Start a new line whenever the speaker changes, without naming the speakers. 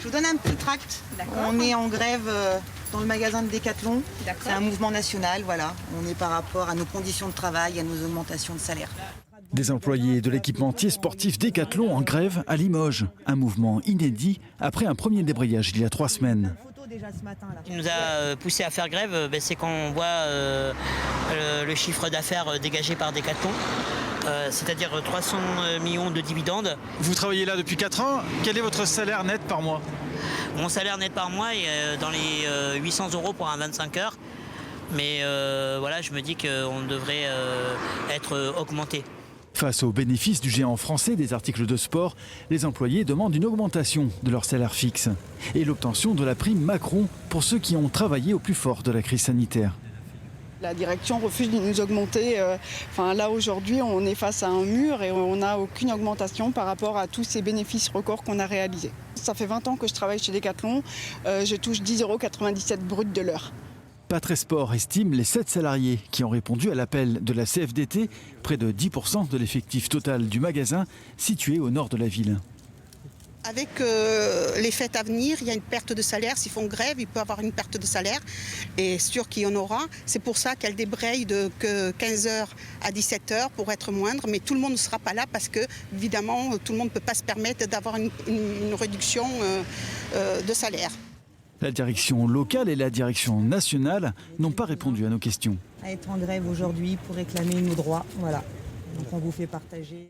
Je vous donne un petit tract. On est en grève dans le magasin de Decathlon. C'est un mouvement national, voilà. On est par rapport à nos conditions de travail, à nos augmentations de salaire.
Des employés de l'équipementier sportif Decathlon en grève à Limoges. Un mouvement inédit après un premier débrayage il y a 3 semaines.
Ce qui nous a poussé à faire grève, c'est quand on voit le chiffre d'affaires dégagé par Decathlon, c'est-à-dire 300 millions de dividendes.
Vous travaillez là depuis 4 ans. Quel est votre salaire net par mois?
Mon salaire net par mois est dans les 800 € pour un 25 heures. Mais voilà, je me dis qu'on devrait être augmenté.
Face aux bénéfices du géant français des articles de sport, les employés demandent une augmentation de leur salaire fixe et l'obtention de la prime Macron pour ceux qui ont travaillé au plus fort de la crise sanitaire.
La direction refuse de nous augmenter. Là aujourd'hui, on est face à un mur et on n'a aucune augmentation par rapport à tous ces bénéfices records qu'on a réalisés. Ça fait 20 ans que je travaille chez Decathlon. Je touche 10,97 € brut de l'heure.
Patresport estime les 7 salariés qui ont répondu à l'appel de la CFDT, près de 10% de l'effectif total du magasin situé au nord de la ville.
Avec les fêtes à venir, il y a une perte de salaire. S'ils font grève, il peut y avoir une perte de salaire. Et sûr qu'il y en aura. C'est pour ça qu'elle débraye de 15h à 17h pour être moindre. Mais tout le monde ne sera pas là parce que, évidemment, tout le monde ne peut pas se permettre d'avoir une réduction de salaire.
La direction locale et la direction nationale n'ont pas répondu à nos questions.
À être en grève aujourd'hui pour réclamer nos droits, voilà. Donc on vous fait partager.